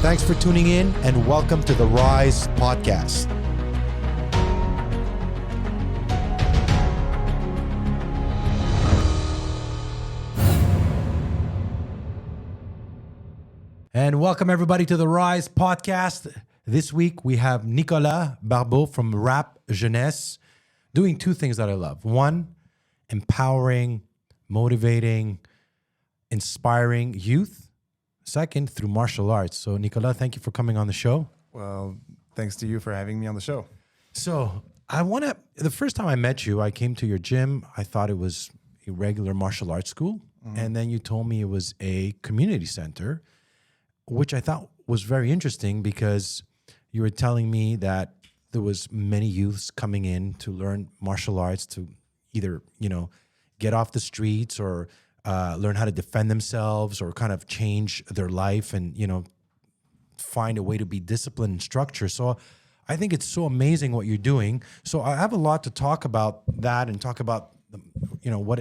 Thanks for tuning in and welcome to the Rise Podcast. And welcome everybody to the Rise Podcast. This week we have Nicolas Barbeau from Rap Jeunesse doing two things that I love. One, empowering, motivating, inspiring youth. Second, through martial arts. So Nicolas, thank you for coming on the show. Well, thanks to you for having me on the show. So the first time I met you, I came to your gym. I thought it was a regular martial arts school. Mm-hmm. And then you told me it was a community center, which I thought was very interesting because you were telling me that there was many youths coming in to learn martial arts to either, get off the streets or learn how to defend themselves or kind of change their life and, find a way to be disciplined and structured. So I think it's so amazing what you're doing. So I have a lot to talk about that and talk about,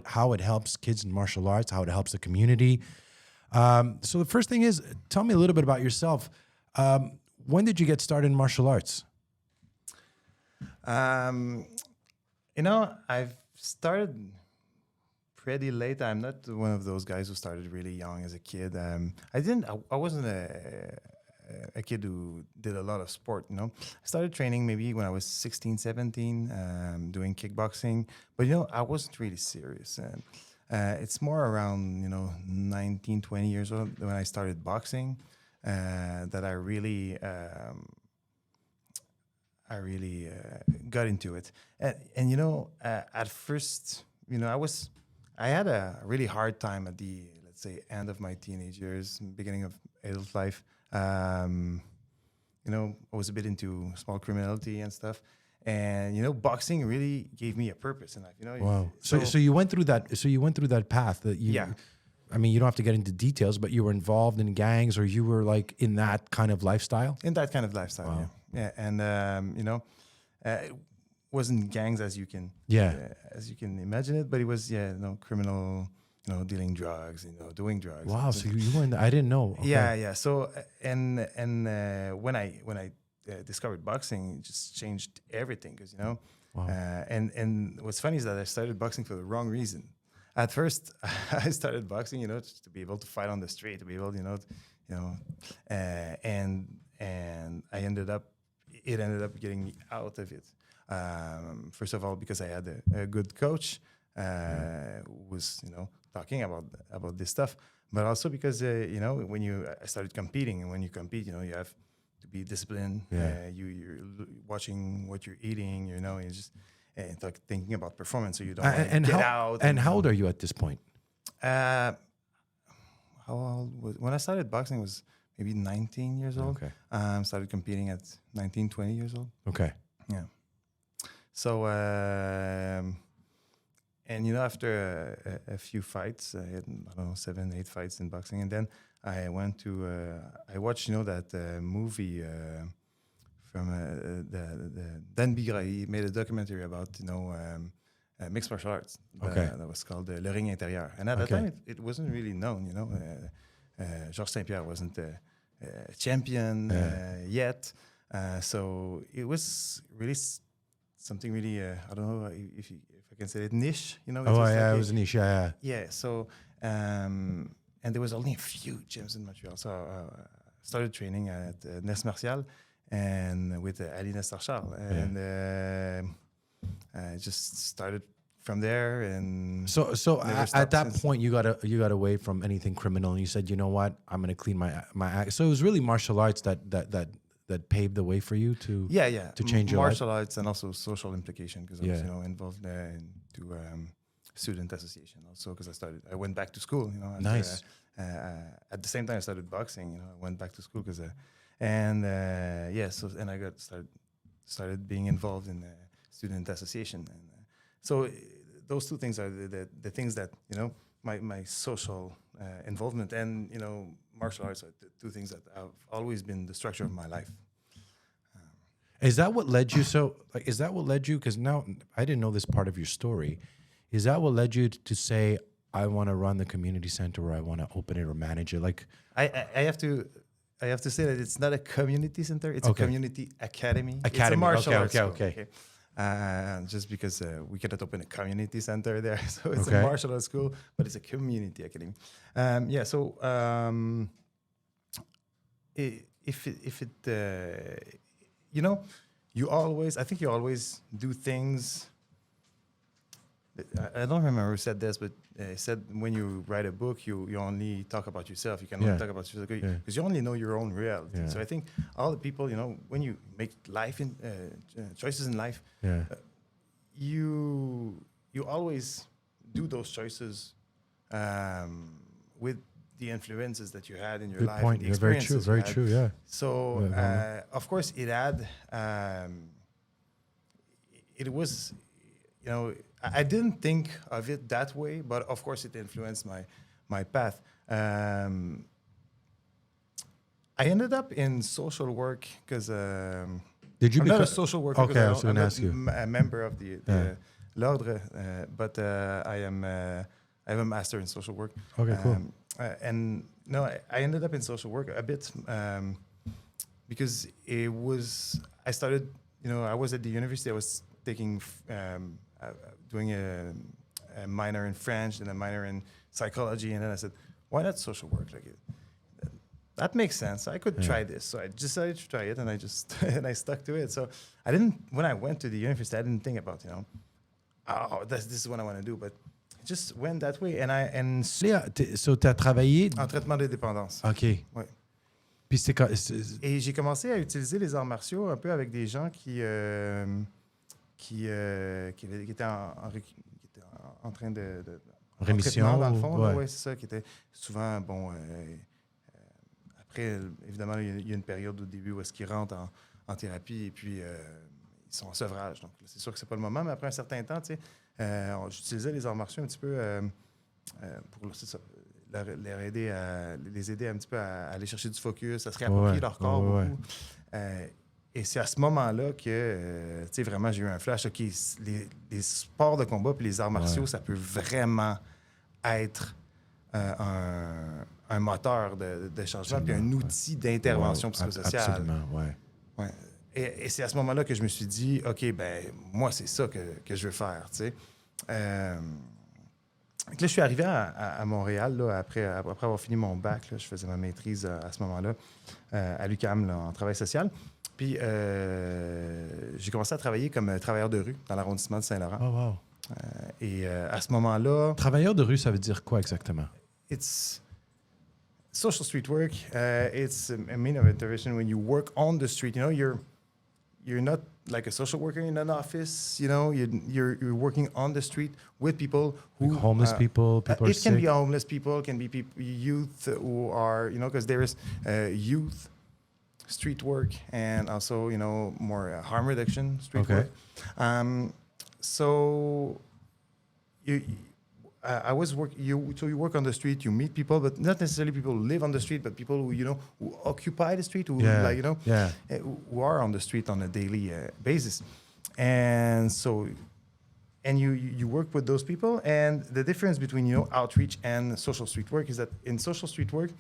how it helps kids in martial arts, how it helps the community. So the first thing is, tell me a little bit about yourself. When did you get started in martial arts? I've started pretty late. I'm not one of those guys who started really young as a kid. I wasn't a kid who did a lot of sport, I started training maybe when I was 16, 17, doing kickboxing. But, I wasn't really serious. It's more around, 19, 20 years old when I started boxing that I really got into it. And at first, I had a really hard time at the, let's say, end of my teenage years, beginning of adult life. I was a bit into small criminality and stuff. And boxing really gave me a purpose in life. Wow. So you went through that. So you went through that path that you. Yeah. I mean, you don't have to get into details, but you were involved in gangs, or you were like in that kind of lifestyle. In that kind of lifestyle. Wow. Yeah. And it wasn't gangs as you can. Yeah. As you can imagine it, but it was criminal. Dealing drugs. Doing drugs. Wow. So you were in. I didn't know. Okay. Yeah. So and when I discovered boxing, it just changed everything because Wow. And what's funny is that I started boxing for the wrong reason. At first, I started boxing, just to be able to fight on the street, to be able, and it ended up getting me out of it. First of all, because I had a good coach who was, talking about this stuff, but also because when I started competing, and when you compete, you have to be disciplined. Yeah. You're watching what you're eating, you're just thinking about performance, so you don't get out. And how old are you at this point? How old when I started boxing was maybe 19 years old. Okay. Started competing at 19, 20 years old. Okay. Yeah. So, after a few fights, I had, 7, 8 fights in boxing. And then I went to, I watched, that movie from the Dan Bigra. He made a documentary about, mixed martial arts. Okay. That was called Le Ring Intérieur. And at that time, it wasn't really known, Georges St-Pierre wasn't a champion yet. So it was really something really, I don't know if I can say it, niche, It was a niche, yeah. Yeah, so, and there was only a few gyms in Montreal. So I started training at Nes Martial and with Ali Nestor Charles. And I just started from there. And so at that point, you got away from anything criminal, and you said, you know what, I'm going to clean my act. So it was really martial arts that paved the way for you to to change your martial life? arts and also social implication because I was involved into student association also because I went back to school after, Nice. At the same time I started boxing I went back to school because and I got started being involved in the student association and so those two things are the things that my social involvement and martial arts are the two things that have always been the structure of my life. Is that what led you? Is that what led you? Because now I didn't know this part of your story. Is that what led you to say, I want to run the community center or I want to open it or manage it? Like, I have to I have to say that it's not a community center; it's a community academy. It's a Academy. martial arts school, Okay. Just because we cannot open a community center there, so it's a martial arts school, but it's a community academy. If it I think you always do things. I don't remember who said this, but said when you write a book, you only talk about yourself. You cannot talk about yourself because you only know your own reality. So I think all the people, when you make choices in life, you always do those choices with the influences that you had in your life. Good point. And the Very true. Very true. Yeah. So of course it had. It was, I didn't think of it that way, but of course it influenced my path. I ended up in social work because Did you I'm become not a social worker. Okay, I was I'm going to not ask you. a member of the l'ordre, but I have a master in social work. Okay, cool. And no, I ended up in social work a bit because I started. I was at the university. I was taking doing a minor in French and a minor in psychology, and then I said, why not social work? That makes sense. I could try this. So I decided to try it, and I stuck to it. So when I went to the university, I didn't think about, this is what I want to do, but it just went that way. So tu as travaillé En traitement de dépendance. OK. Ouais. Puis Et j'ai commencé à utiliser les arts martiaux un peu avec des gens qui étaient en train de rémission dans le fond. ouais. Ouais, c'est ça, qui était souvent, après, évidemment, il y a une période au début où est-ce qu'ils rentrent en thérapie et puis ils sont en sevrage. Donc, c'est sûr que c'est pas le moment, mais après un certain temps, j'utilisais les arts martiaux un petit peu pour les aider un petit peu à aller chercher du focus, à se réapproprier leur corps beaucoup. Et c'est à ce moment-là que, vraiment, j'ai eu un flash. OK, les sports de combat puis les arts martiaux, ça peut vraiment être un moteur de changement puis un outil d'intervention psychosociale. Absolument, ouais. Et c'est à ce moment-là que je me suis dit, OK, moi, c'est ça que je veux faire, Donc là, je suis arrivé à Montréal là, après avoir fini mon bac. Là, je faisais ma maîtrise à ce moment-là à l'UQAM en travail social. Puis j'ai commencé à travailler comme travailleur de rue dans l'arrondissement de Saint-Laurent. Oh, wow. Et à ce moment-là... Travailleur de rue, ça veut dire quoi exactement? It's social street work. It's a mean of intervention when you work on the street. You're not like a social worker in an office. You're working on the street with people who like homeless people are it can sick. be homeless people, can be youth who are because there is youth street work and also more harm reduction street work. So I was so you work on the street, you meet people, but not necessarily people who live on the street, but people who who occupy the street, who who are on the street on a daily basis, and so you work with those people. And the difference between outreach and social street work is that in social street work,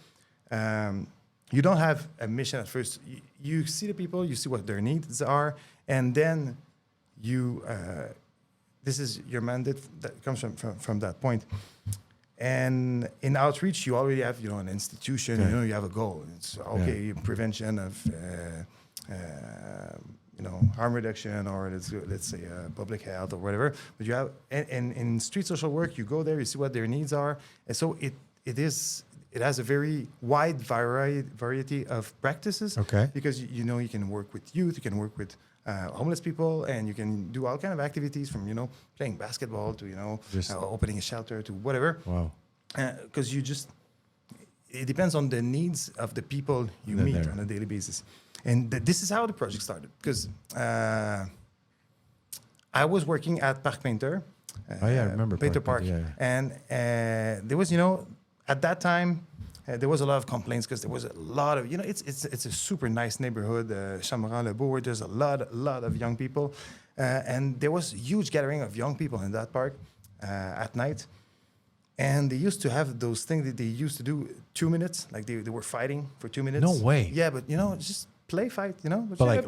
you don't have a mission at first. You see the people, you see what their needs are, and then you. This is your mandate that comes from that point. And in outreach, you already have an institution. You have a goal. It's prevention of harm reduction, or let's say public health or whatever. But you have and in street social work, you go there, you see what their needs are, and so it has a very wide variety of practices. Okay. Because you can work with youth, you can work with homeless people, and you can do all kind of activities from playing basketball to opening a shelter to whatever. Wow. Because it depends on the needs of the people you meet on a daily basis, and this is how the project started. Because I was working at Parc Painter. I remember Painter Park, and there was at that time. There was a lot of complaints because there was a lot of, it's a super nice neighborhood, Chamorant-le-Beau, where there's a lot of young people. And there was a huge gathering of young people in that park at night. And they used to have those things that they used to do 2 minutes, like they were fighting for 2 minutes. No way. Yeah, but just play fight, But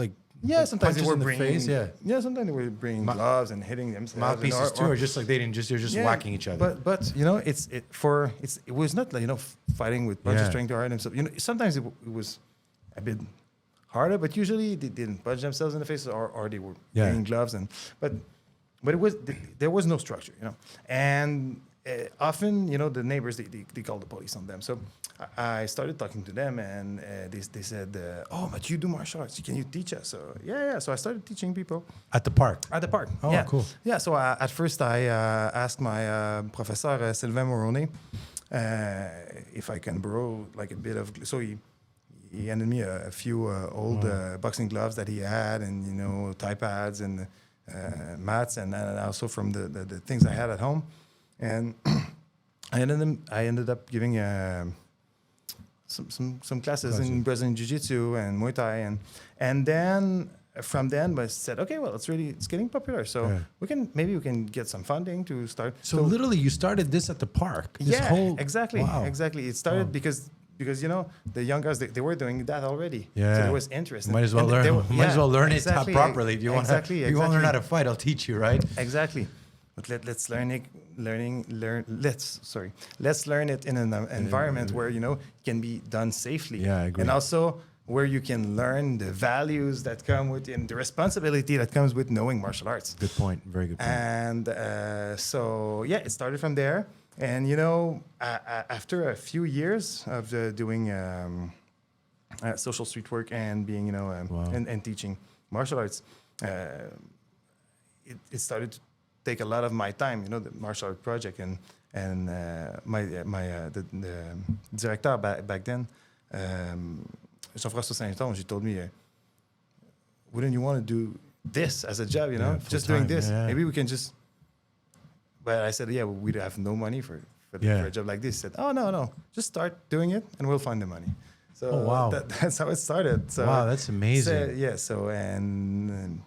like yeah, sometimes they punches were in the bringing face, yeah. sometimes they were bringing gloves and hitting themselves. Mouthpieces too, or just like they're just yeah, whacking each other. But it was not like fighting with punches Yeah. trying to hurt themselves. Sometimes it was a bit harder, but usually they didn't punch themselves in the face or they were wearing gloves but there was no structure, and often the neighbors they called the police on them. So I started talking to them, and they said, "Oh, but you do martial arts. Can you teach us?" So yeah. So I started teaching people At the park. at the park. Oh, yeah. cool. Yeah. So at first I asked my professor Sylvain Moroney if I can borrow like a bit of. So he handed me a few old boxing gloves that he had, and Thai pads and mats, and also from the things I had at home, and I ended up giving some classes in Brazilian Jiu-Jitsu and Muay Thai, and then from then I said, okay, well, it's getting popular, so we can get some funding to start. So literally, you started this at the park. Exactly. It started because the young guys they were doing that already. Yeah. So there was interest. Might as well learn it properly. If you want to learn how to fight, I'll teach you, right? Exactly. But let's learn it. Let's learn it in an environment where it can be done safely. Yeah, I agree. And also where you can learn the values that come with and the responsibility that comes with knowing martial arts. Good point. Very good point. And so it started from there. And after a few years of doing social street work and being and teaching martial arts, it started to take a lot of my time. The martial art project and the director back then, Jean-François Saint-Onge, he told me, wouldn't you want to do this as a job? Just doing this. Yeah. Maybe we can just. But I said, we have no money for a job like this. He said, oh, no, just start doing it and we'll find the money. So wow. That's how it started. So, wow, that's amazing. So and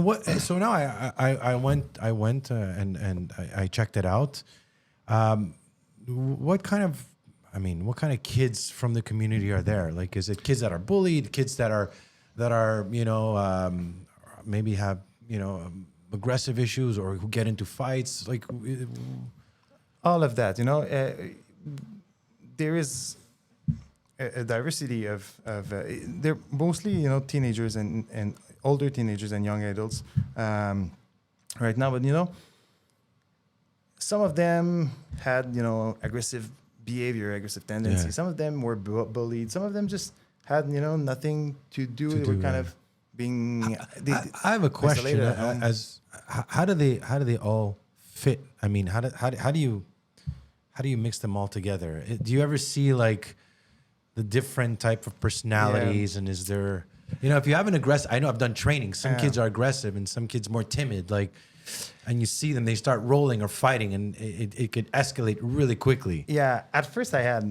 what? So now I went and I checked it out. What kind of kids from the community are there? Like, is it kids that are bullied, kids that are maybe have aggressive issues or who get into fights, like all of that, there is a diversity of they're mostly teenagers and older teenagers and young adults right now, but some of them had aggressive behavior, aggressive tendencies. Yeah. Some of them were bullied. Some of them just had nothing to do. They were kind of being. I have a question. How do they all fit? I mean, how do you mix them all together? Do you ever see like the different type of personalities? And is there, if you have an aggressive, I know I've done training. Some kids are aggressive and some kids more timid. Like, and you see them, they start rolling or fighting, and it could escalate really quickly. Yeah, at first I had.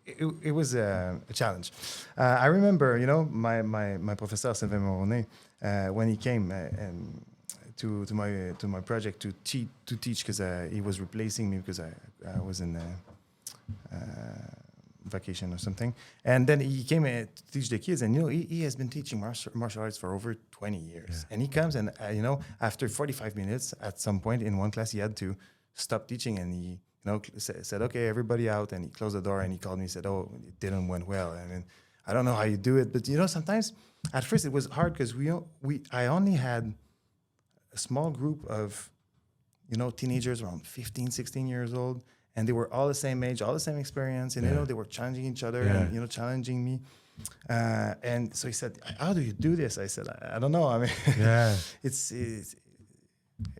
It was a challenge. I remember, my professor Sylvain Moroney, when he came to my project to teach because he was replacing me because I was in vacation or something, and then he came to teach the kids, and he has been teaching martial arts for over 20 years, and he comes and after 45 minutes at some point in one class he had to stop teaching, and he said, okay, everybody out, and he closed the door and he called me and said, oh, it didn't went well. I mean, I don't know how you do it, but sometimes at first it was hard because I only had a small group of teenagers around 15, 16 years old, and they were all the same age, all the same experience, and they were challenging each other and challenging me. And so he said, how do you do this? I said, I don't know. I mean,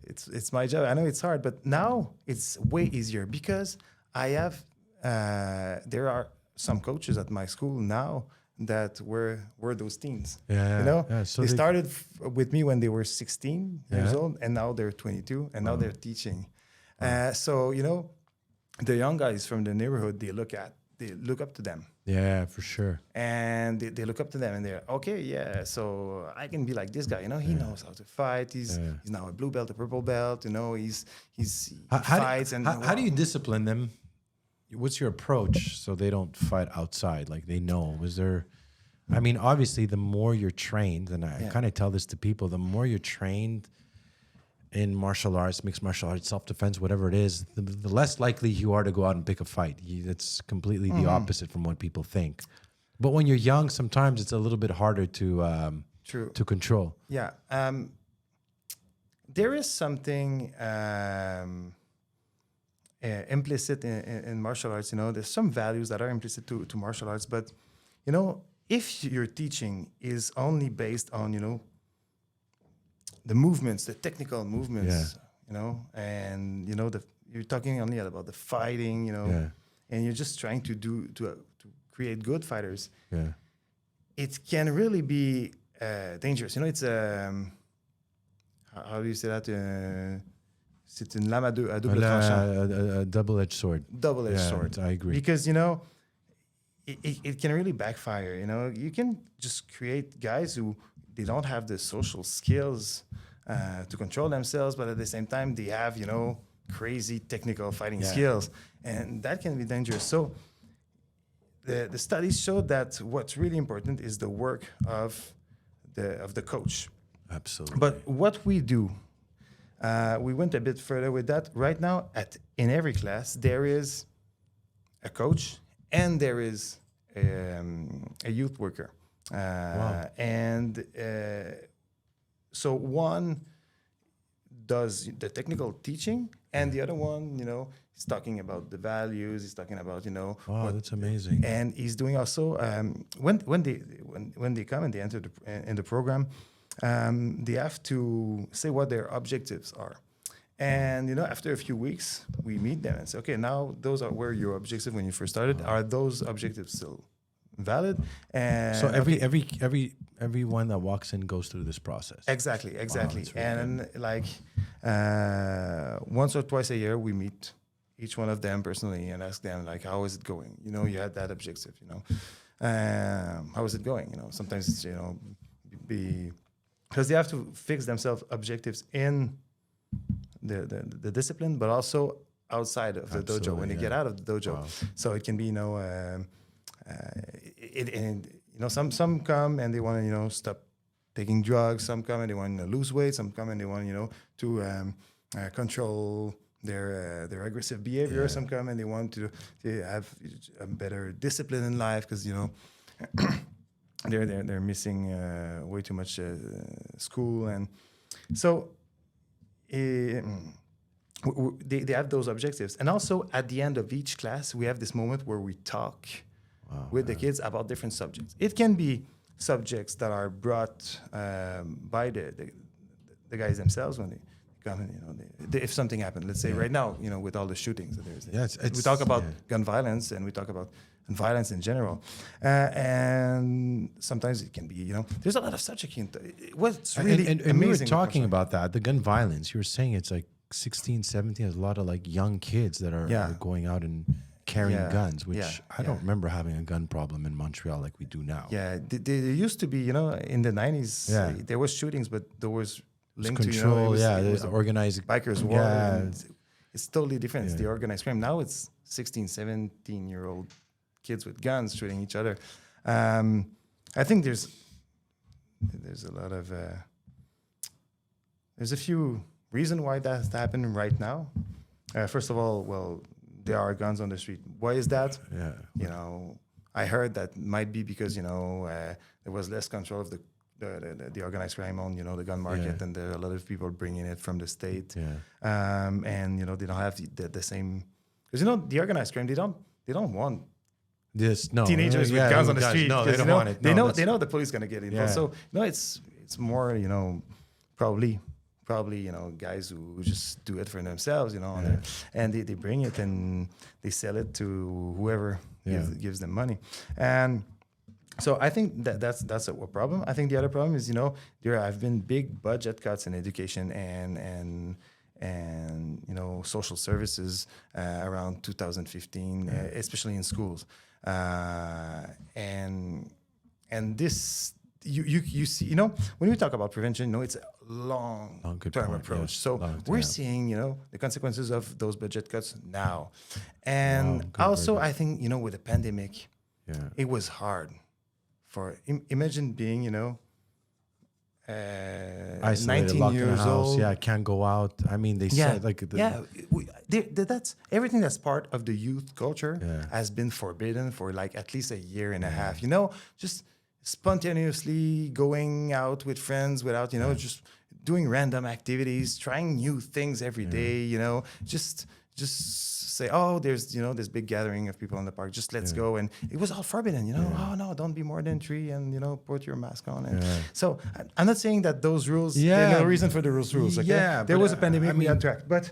it's my job. I know it's hard, but now it's way easier because I have there are some coaches at my school now that were those teens. So they started with me when they were 16 years old, and now they're 22, and now they're teaching. So the young guys from the neighborhood, they look at they look up to them. Yeah, for sure. And they look up to them and they're okay, yeah, so I can be like this guy, he knows how to fight. He's now a blue belt, a purple belt, he fights. How do you discipline them? What's your approach so they don't fight outside? Like they know, I mean, obviously the more you're trained, and I kind of tell this to people, the more you're trained in martial arts, mixed martial arts, self-defense, whatever it is, the less likely you are to go out and pick a fight. It's completely the opposite from what people think. But when you're young, sometimes it's a little bit harder to control. Yeah. There is something implicit in martial arts. There's some values that are implicit to martial arts. But, if your teaching is only based on, the movements, the technical movements, and, you're talking only about the fighting, and you're just trying to create good fighters, it can really be dangerous. It's how do you say that? C'est une lame à double tranchant. A double-edged sword. Double-edged sword. I agree. Because, it can really backfire. You can just create guys who they don't have the social skills to control themselves, but at the same time they have, crazy technical fighting skills, and that can be dangerous. So the studies show that what's really important is the work of the coach. Absolutely. But what we do, we went a bit further with that. Right now, in every class, there is a coach and there is a youth worker. Wow. And so one does the technical teaching, and the other one, he's talking about the values. He's talking about, Wow, that's amazing. And he's doing also when they come and they enter in the program, they have to say what their objectives are. And after a few weeks, we meet them and say, okay, now those were your objectives when you first started. Are those objectives still valid? And so everyone that walks in goes through this process. Exactly. Wow, that's really And like once or twice a year, we meet each one of them personally and ask them, like, how is it going? You had that objective. How is it going? Sometimes it's because they have to fix themselves objectives in the discipline, but also outside of the dojo when they get out of the dojo. Wow. So it can be some come and they want to stop taking drugs. Some come and they want to lose weight. Some come and they want to control their aggressive behavior. Yeah. Some come and they want to have a better discipline in life because they're missing way too much school, and so they have those objectives. And also at the end of each class, we have this moment where we talk with the kids about different subjects. It can be subjects that are brought by the guys themselves when they come and if something happened. Let's say right now, with all the shootings that there's. We talk about gun violence and we talk about violence in general, and sometimes it can be there's a lot of subject. What's really and amazing. we were talking about that, the gun violence. You were saying it's like 16, 17. There's a lot of like young kids that are going out and carrying guns, which I don't remember having a gun problem in Montreal like we do now. Yeah, there used to be, in the 90s, there was shootings, but there was linked control, to, there's organized bikers war. Yeah. It's totally different. It's the organized crime. Now it's 16, 17-year-old kids with guns shooting each other. I think there's a lot of there's a few reasons why that's happening right now. First of all, well, there are guns on the street. Why is that? Yeah. I heard that might be because there was less control of the organized crime on the gun market, and there are a lot of people bringing it from the state. And they don't have the same, because the organized crime, they don't want teenagers with guns on the street. No, they don't want it. They know the police gonna get involved. So it's more probably guys who just do it for themselves, and they bring it and they sell it to whoever gives them money. And so I think that's a problem. I think the other problem is there have been big budget cuts in education, and social services around 2015, especially in schools, and this you see, when we talk about prevention, it's a good long-term point, approach. yes. So we're seeing, the consequences of those budget cuts now. And also, I think, with the pandemic, it was hard for, imagine being, isolated, 19 locked in a years house. old. Yeah, I can't go out. I mean, they said like that's everything that's part of the youth culture Yeah. has been forbidden for like at least a year and a half. Just spontaneously going out with friends without just doing random activities, trying new things every day. Just say, oh, there's this big gathering of people in the park, just let's go. And it was all forbidden. Oh no, don't be more than 3, and put your mask on. And so I'm not saying that those rules, there's no reason for the rules. Okay? Yeah, There but, was a pandemic, we I had to act, but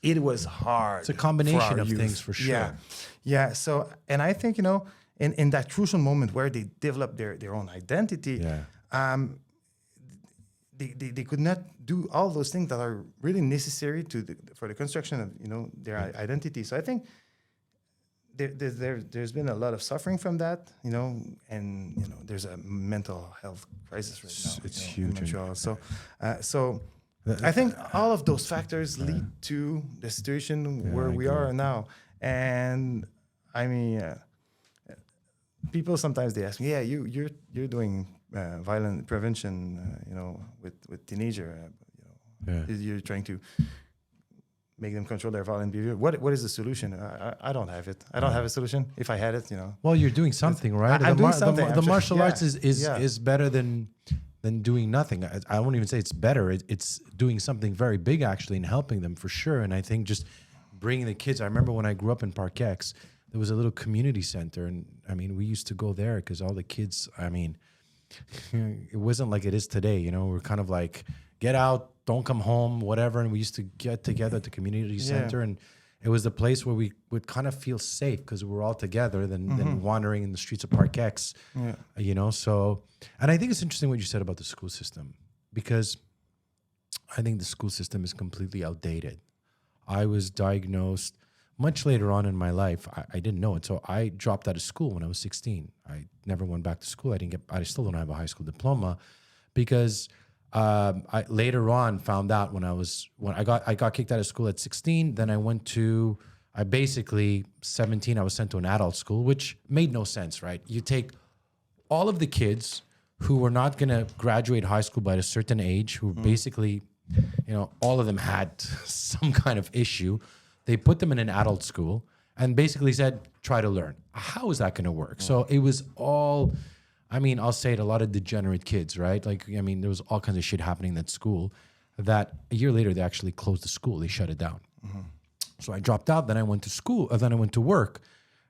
it was hard. It's a combination of youth. things for sure. Yeah. So, and I think, in that crucial moment where they develop their own identity, they could not do all those things that are really necessary for the construction of their identity. So I think there's been a lot of suffering from that, and there's a mental health crisis right now. It's in huge. Montreal. So I think all of those factors lead to the situation where we are now. And I mean, people sometimes they ask me, you're doing violent prevention, with teenager. You're trying to make them control their violent behavior. What is the solution? I don't have it. I don't have a solution. If I had it, Well, you're doing something, right? I'm doing something. The martial arts is better than doing nothing. I won't even say it's better. It's doing something very big actually and helping them for sure. And I think just bringing the kids. I remember when I grew up in Park X, there was a little community center, and I mean, we used to go there because all the kids. I mean, it wasn't like it is today. We're kind of like, get out, don't come home, whatever. And we used to get together at the community center, and it was the place where we would kind of feel safe because we were all together than wandering in the streets of Park X. So, and I think it's interesting what you said about the school system, because I think the school system is completely outdated. I was diagnosed much later on in my life. I didn't know it. So I dropped out of school when I was 16. I never went back to school. I still don't have a high school diploma because I later on found out when I got kicked out of school at 16. Then I basically 17, I was sent to an adult school, which made no sense, right? You take all of the kids who were not going to graduate high school by a certain age, who basically, all of them had some kind of issue. They put them in an adult school and basically said, try to learn. How is that going to work? So it was all, I'll say it, a lot of degenerate kids, right? Like, there was all kinds of shit happening in that school that a year later, they actually closed the school. They shut it down. So I dropped out. Then I went to school. Then I went to work.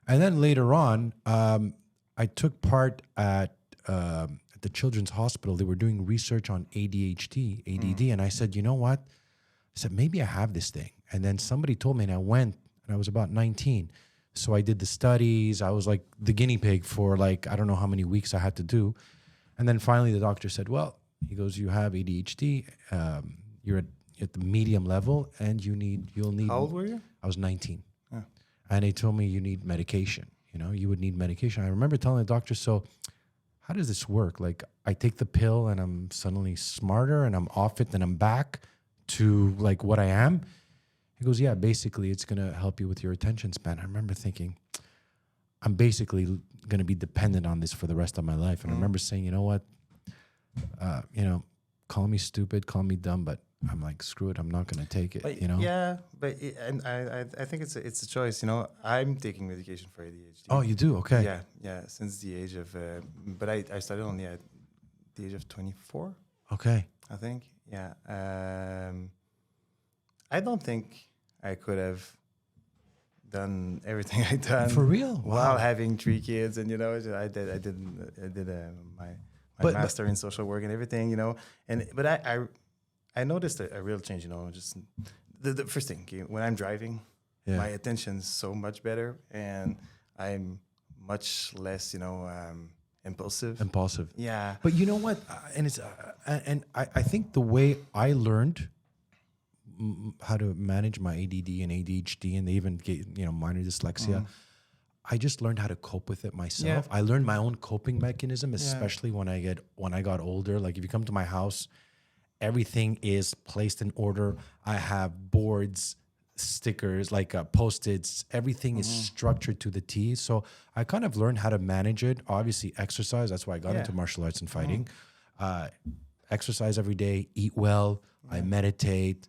And then later on, I took part at the Children's Hospital. They were doing research on ADHD, ADD. And I said, you know what? I said, maybe I have this thing. And then somebody told me, and I went, and I was about 19. So I did the studies. I was like the guinea pig for like, I don't know how many weeks I had to do. And then finally the doctor said, well, he goes, you have ADHD. You're at the medium level, and you'll need. How old were you? I was 19. Yeah. And they told me you need medication. You would need medication. I remember telling the doctor, so how does this work? Like, I take the pill and I'm suddenly smarter and I'm off it and I'm back to like what I am. He goes, yeah, basically it's going to help you with your attention span. I remember thinking, I'm basically going to be dependent on this for the rest of my life. And I remember saying, you know what, call me stupid, call me dumb, but I'm like, screw it, I'm not going to take it, But, Yeah, but I think it's a choice. I'm taking medication for ADHD. Oh, you do? Okay. Yeah, since the age of, but I started only at the age of 24. Okay. I think, yeah. I don't think I could have done everything I done For real? while Wow. having 3 kids, and I did my master in social work and everything, but I noticed a real change, just the first thing, okay, when I'm driving, my attention's so much better, and I'm much less, impulsive. Yeah. But you know what? And it's and I think the way I learned how to manage my ADD and ADHD, and they even get minor dyslexia. I just learned how to cope with it myself. I learned my own coping mechanism, especially when I got older. Like if you come to my house, everything is placed in order. I have boards, stickers, like Post-its. Everything is structured to the T. So I kind of learned how to manage it. Obviously, exercise. That's why I got into martial arts and fighting. Exercise every day, eat well. I meditate.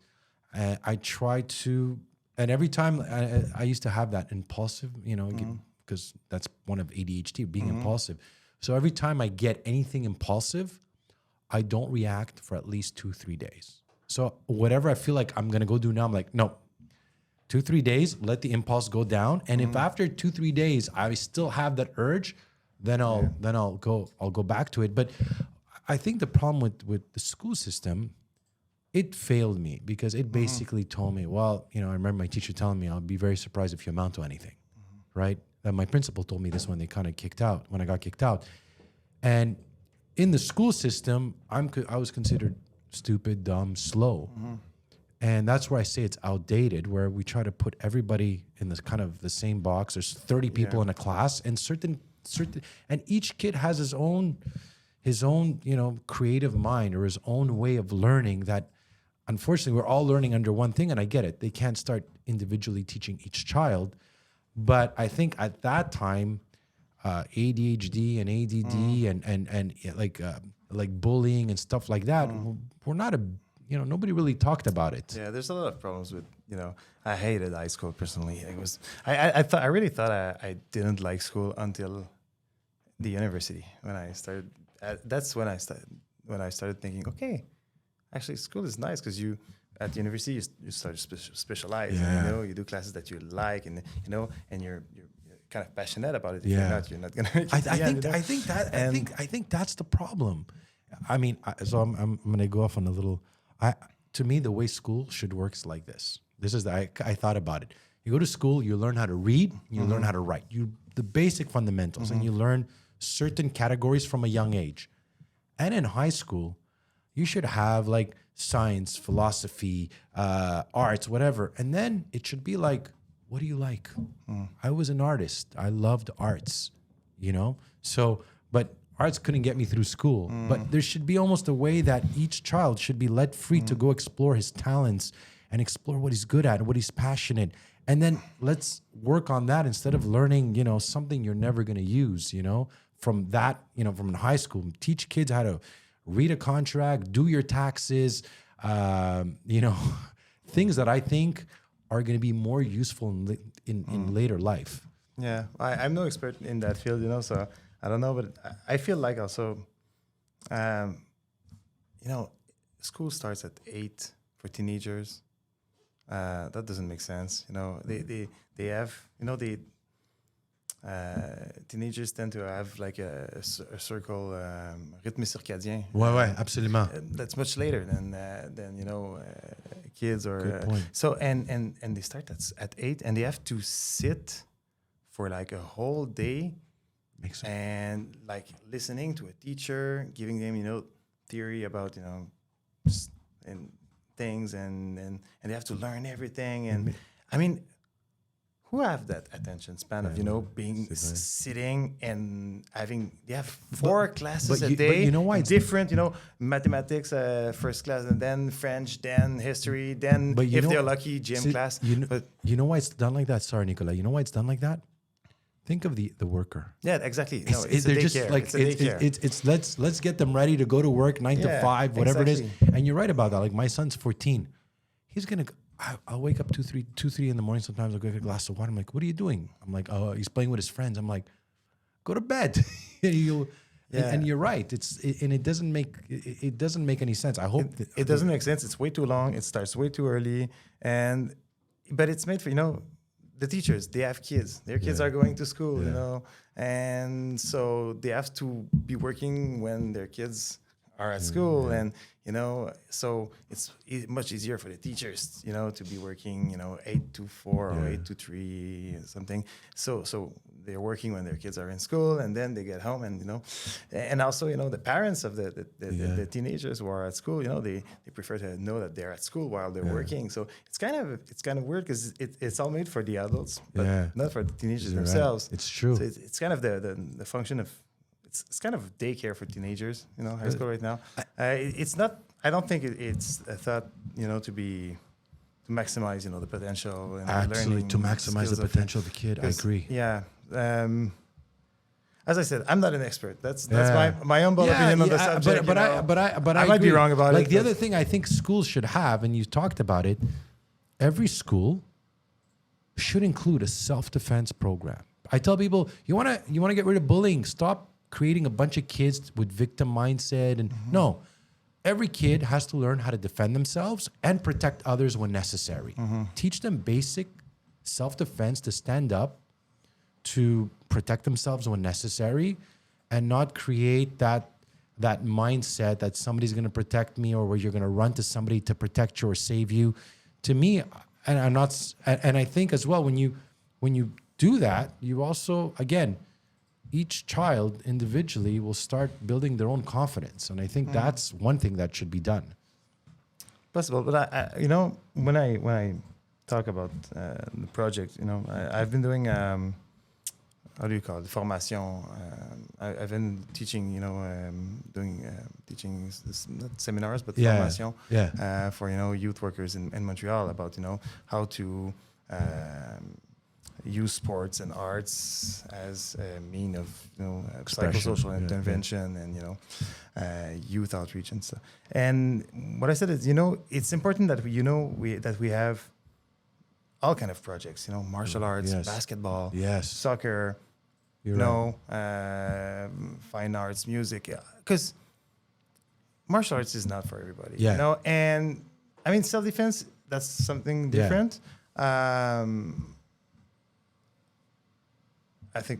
I try to, and every time I used to have that impulsive, because that's one of ADHD, being impulsive. So every time I get anything impulsive, I don't react for at least 2-3 days. So whatever I feel like I'm gonna go do now, I'm like, no, 2-3 days, let the impulse go down. And if after 2-3 days I still have that urge, then I'll go back to it. But I think the problem with the school system, it failed me because it basically told me, well, I remember my teacher telling me, I'll be very surprised if you amount to anything, right? And my principal told me this when I got kicked out. And in the school system, I was considered stupid, dumb, slow. And that's where I say it's outdated, where we try to put everybody in this kind of the same box. There's 30 people in a class, and and each kid has his own creative mind or his own way of learning that unfortunately we're all learning under one thing. And I get it. They can't start individually teaching each child. But I think at that time, ADHD and ADD and like bullying and stuff like that were not nobody really talked about it. Yeah, there's a lot of problems with, I hated high school personally. I really thought I didn't like school until the university. When I started, that's when I started thinking, okay, actually school is nice because at the university you start to specialize. Yeah. And, you do classes that you like, and and you're kind of passionate about it. If you're not gonna make it. I think that's the problem. I mean, I'm gonna go off on a little. To me, the way school should work is like this. This is I thought about it. You go to school, you learn how to read, you learn how to write, the basic fundamentals, and you learn certain categories from a young age. And in high school, you should have like science, philosophy, arts, whatever. And then it should be like, what do you like? I was an artist. I loved arts, So, but arts couldn't get me through school. But there should be almost a way that each child should be let free to go explore his talents and explore what he's good at and what he's passionate. And then let's work on that instead of learning, something you're never going to use, from that, from high school. Teach kids how to read a contract, do your taxes, things that I think are going to be more useful in later life. Yeah, I'm no expert in that field, so I don't know, but I feel like also, school starts at 8 for teenagers. That doesn't make sense. They have, teenagers tend to have like a circle, rythme circadien. Ouais, absolument. That's much later than kids or. Good point. So and they start at 8, and they have to sit for like a whole day. Makes sense. And like listening to a teacher, giving them, theory about, and things, and they have to learn everything. And I mean, who have that attention span of, being sitting and they have 4 classes a day. But you know why it's different, mathematics, first class, and then French, then history, then if they're lucky, gym class. You know why it's done like that? Sorry, Nicolas. You know why it's done like that? Think of the worker. Yeah, exactly. It's a daycare. It's let's get them ready to go to work 9 to 5, whatever it is. And you're right about that. Like my son's 14. He's gonna. I'll wake up 2-3 in the morning. Sometimes I'll get a glass of water. I'm like, what are you doing? I'm like, oh, he's playing with his friends. I'm like, go to bed. And you're right. It doesn't make any sense. I hope it doesn't make sense. It's way too long. It starts way too early, but it's made for the teachers. They have kids. Their kids are going to school, and so they have to be working when their kids are at school, and so it's much easier for the teachers, to be working, 8 to 4 or 8 to 3 something. So they're working when their kids are in school, and then they get home, and and also the parents of the teenagers who are at school, they prefer to know that they're at school while they're working. So it's kind of weird because it's all made for the adults, but not for the teenagers themselves. Right. It's true. So it's kind of the function of it's kind of daycare for teenagers, high school right now. It's not. I don't think it's a thought, to maximize, the potential and Absolutely, learning to maximize skills the potential of the kid. I agree. Yeah. As I said, I'm not an expert. That's my humble opinion on the subject. But I might be agree. wrong about it. Like the other thing I think schools should have, and you talked about it, every school should include a self-defense program. I tell people, you wanna get rid of bullying. Stop creating a bunch of kids with victim mindset. And no, every kid has to learn how to defend themselves and protect others when necessary. Teach them basic self-defense to stand up, to protect themselves when necessary, and not create that mindset that somebody's going to protect me, or where you're going to run to somebody to protect you or save you. To me, and I think as well, when you do that, you also, again, each child individually will start building their own confidence, and I think that's one thing that should be done. Possible, but I when I talk about the project, I've been doing how do you call it, formation. I've been teaching, doing teaching not seminars but formation for youth workers in Montreal about how to use sports and arts as a mean of psychosocial intervention and youth outreach and stuff. And what I said is it's important that we have all kind of projects, martial arts, basketball, soccer, fine arts, music, because martial arts is not for everybody, and I mean self-defense, that's something different. I think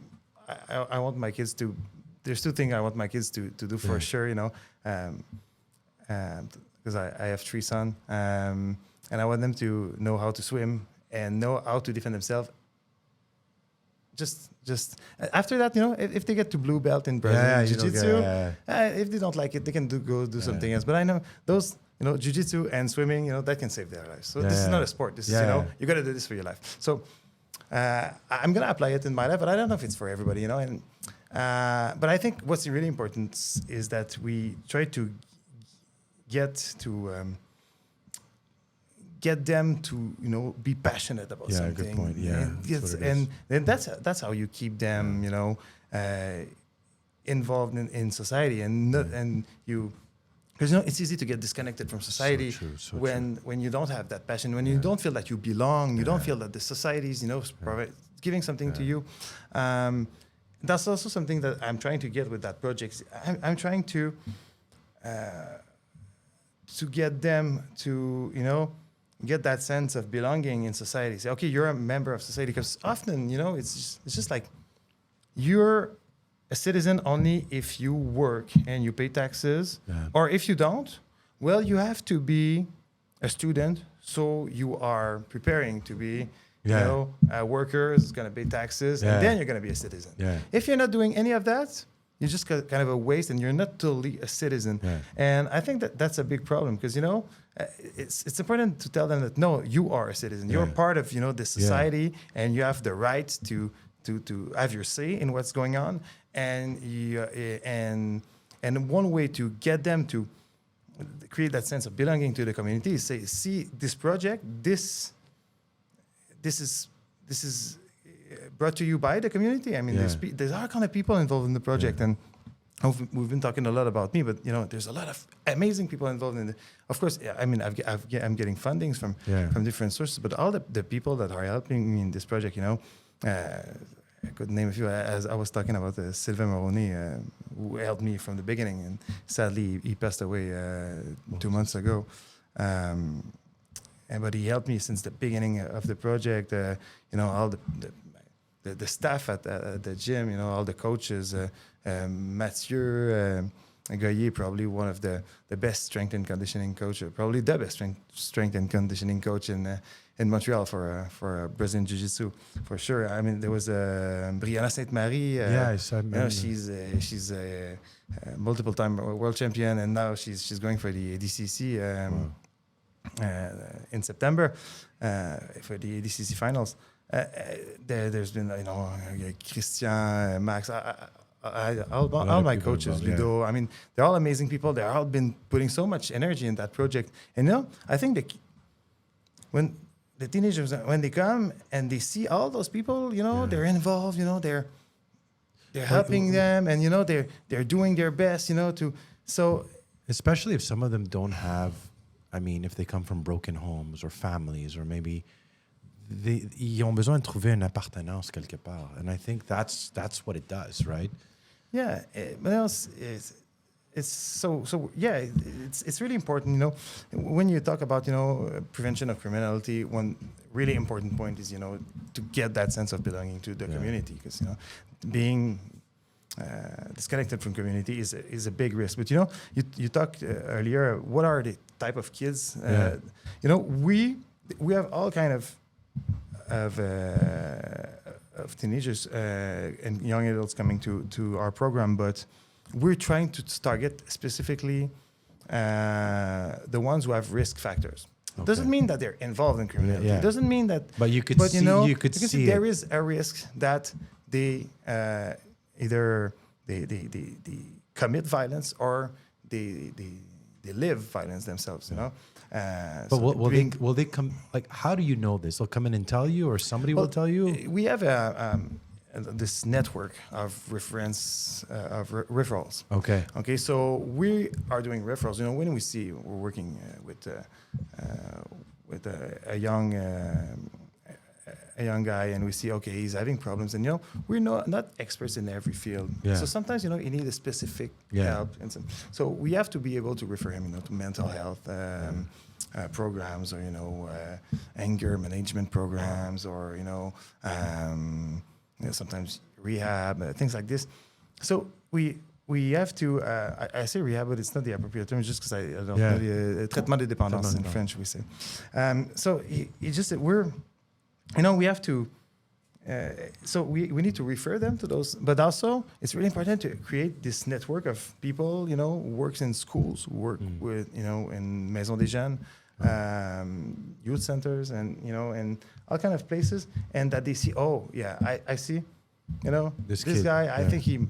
I want my kids to. There's two things I want my kids to do for sure. Because I have 3 sons, and I want them to know how to swim and know how to defend themselves. Just after that, if they get to blue belt in Brazilian jiu-jitsu, if they don't like it, they can go do something else. But I know those, jiu-jitsu and swimming, that can save their lives. So this is not a sport. This is, you got to do this for your life. So. I'm gonna apply it in my life, but I don't know if it's for everybody, And but I think what's really important is that we try to get them to be passionate about something. Good point. Yeah, and then that's how you keep them involved in society and you. Because it's easy to get disconnected from society when you don't have that passion, when you don't feel that you belong, you don't feel that the society is giving something to you. That's also something that I'm trying to get with that project. I'm trying to get them to get that sense of belonging in society. Say, okay, you're a member of society, because often it's just like you're a citizen only if you work and you pay taxes, or if you don't, well, you have to be a student, so you are preparing to be, a worker who's going to pay taxes, and then you're going to be a citizen. If you're not doing any of that, you're just kind of a waste, and you're not totally a citizen. And I think that's a big problem, because it's important to tell them that no, you are a citizen. You're part of the society, and you have the right to have your say in what's going on. And one way to get them to create that sense of belonging to the community is say, see, this project, this is brought to you by the community. I mean, there's all kind of people involved in the project, and we've been talking a lot about me, but there's a lot of amazing people involved in it. Of course, I mean, I'm getting fundings from different sources, but all the people that are helping me in this project, I could name a few. As I was talking about Sylvain Moroni, who helped me from the beginning, and sadly he passed away 2 months ago. But he helped me since the beginning of the project. All the staff at the gym, all the coaches, Mathieu, Gaillet, probably one of the best strength and conditioning coach, probably the best strength and conditioning coach in Montreal for Brazilian Jiu-Jitsu, for sure. I mean, there was Brianna Sainte-Marie. Yes, I you know, remember. she's a multiple-time world champion, and now she's going for the ADCC in September for the ADCC finals. There's been, you know, Christian, Max, all my people coaches, involved, Ludo. I mean, they're all amazing people. They're all been putting so much energy in that project. And you know, I think when the teenagers, when they come and they see all those people, you know, they're involved. You know, they're helping them, and you know, they're doing their best. You know, especially if some of them don't have. I mean, if they come from broken homes or families, or maybe ils ont besoin de trouver une appartenance quelque part, and I think that's what it does, right? Yeah, but else it's so yeah, it's really important. You know, when you talk about, you know, prevention of criminality, one really important point is, you know, to get that sense of belonging to the community, because, you know, being disconnected from community is a big risk. But you know, you talked earlier. What are the type of kids? You know, we have all kind of teenagers and young adults coming to our program, but we're trying to target specifically the ones who have risk factors. Okay. Doesn't mean that they're involved in criminality. Yeah. Doesn't mean that. But you could see, you know, you could see there it. is a risk that they either they commit violence, or they live violence themselves. You know. But So will they come? Like, how do you know this? They'll come in and tell you, or somebody will tell you. We have this network of referrals. Okay. Okay, so we are doing referrals. You know, when we're working with a young guy, and we see, okay, he's having problems, and you know, we're not experts in every field. Yeah. So sometimes, you know, you need a specific help, and so we have to be able to refer him, you know, to mental health programs, or, you know, anger management programs, or, you know, sometimes rehab, things like this. So we have to. I say rehab, but it's not the appropriate term, just because I don't know the traitement de dépendance in French, we say. So it just we're. You know, we have to, so we need to refer them to those, but also it's really important to create this network of people, you know, who works in schools, who work with, you know, in Maison des Jeunes, youth centers, and, you know, and all kind of places, and that they see, oh, yeah, I see, you know, this guy, I think he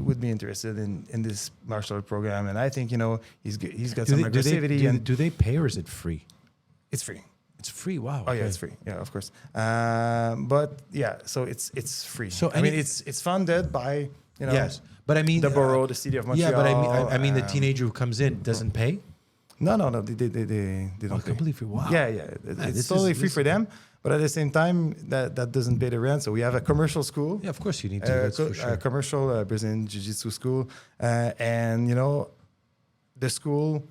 would be interested in this martial art program, and I think, you know, he's got some aggressivity. Do they pay, or is it free? It's free. It's free. Wow. Oh yeah, it's free. Yeah, of course. But yeah, so it's free. So I mean, it's funded by, you know. Yes, but I mean the borough, the city of Montreal. Yeah, but I mean the teenager who comes in doesn't pay. No, they don't pay. Completely free. Wow. Yeah. It's totally free for them. But at the same time, that doesn't pay the rent. So we have a commercial school. Yeah, of course you need to. That's for sure. A commercial Brazilian Jiu-Jitsu school, and you know, the school.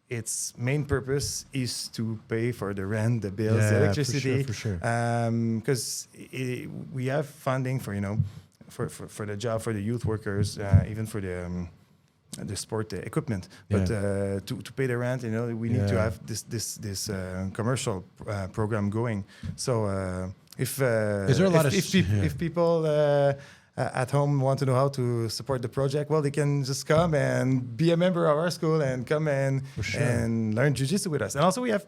Its main purpose is to pay for the rent, the bills, the electricity. For sure. Because we have funding for, you know, for the job, for the youth workers, even for the sport equipment. But to pay the rent, you know, we need to have this commercial program going. So if is there a lot if people at home want to know how to support the project, well, they can just come and be a member of our school and come and learn jiu-jitsu with us. And also we have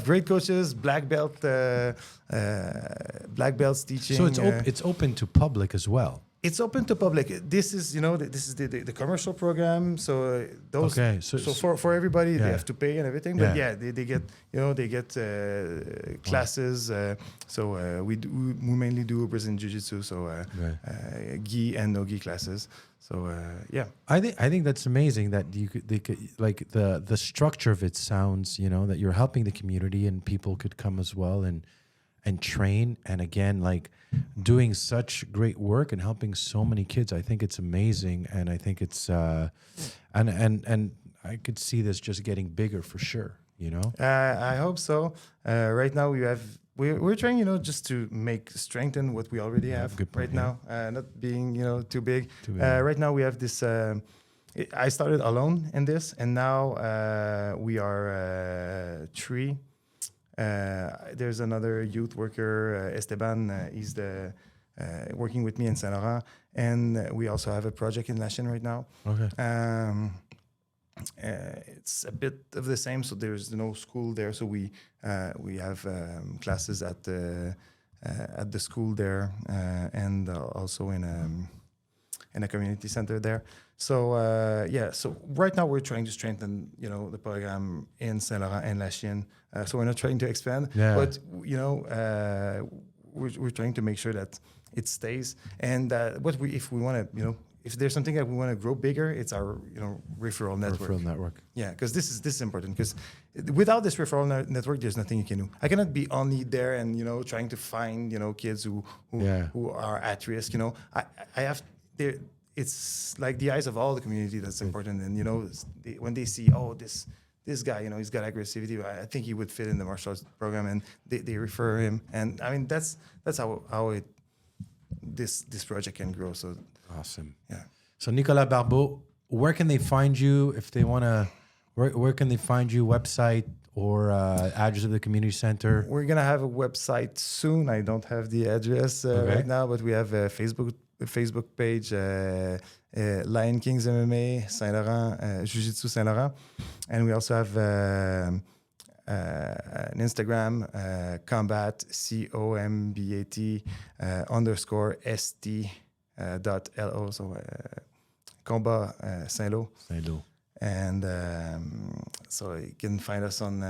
great coaches, black belts teaching. So it's open to public as well. It's open to public. This is, you know, this is the commercial program. So those. Okay. So for everybody, they have to pay and everything. But they get, you know, classes. So we mainly do Brazilian Jiu-Jitsu. So gi and no gi classes. So I think that's amazing that they could like the structure of it sounds, you know, that you're helping the community and people could come as well and train, and again, like doing such great work and helping so many kids. I think it's amazing, and I think it's and I could see this just getting bigger for sure, you know. I hope so. Right now we're trying, you know, just to strengthen what we already have right now, not being, you know, too big. Right now we have this I started alone in this, and now we are 3. There's another youth worker, Esteban. He's the working with me in Saint Laurent, and we also have a project in Lachine right now. Okay. It's a bit of the same, so there's no school there, so we have classes at the school there, and also in a community center there. So so right now we're trying to strengthen, the program in Saint Laurent and Lachine. So we're not trying to expand, but we're trying to make sure that it stays. And if we want to, if there's something that we want to grow bigger, it's our referral network. Referral network. Yeah, because this is important. Because without this referral network, there's nothing you can do. I cannot be only there and trying to find kids who are at risk. I have there. It's like the eyes of all the community that's important. And when they see, this guy, he's got aggressivity, I think he would fit in the martial arts program, and they refer him. And I mean that's how this project can grow. So awesome. Yeah. So Nicolas Barbeau, where can they find you if they want to? Where can they find you? Website or address of the community center? We're gonna have a website soon. I don't have the address right now, but we have a Facebook page, Lion Kings MMA Saint Laurent, Jiu-Jitsu Saint Laurent, and we also have an Instagram, combat COMBAT _ST .lo, so combat Saint-Lô. Saint-Lô. And so you can find us on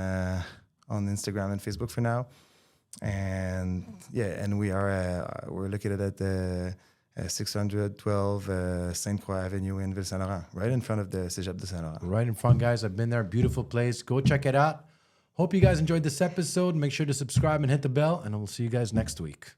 Instagram and Facebook for now. And and we're located at the 612 Sainte Croix Avenue in Ville Saint Laurent, right in front of the Cégep de Saint Laurent. Right in front, guys. I've been there. Beautiful place. Go check it out. Hope you guys enjoyed this episode. Make sure to subscribe and hit the bell, and we'll see you guys next week.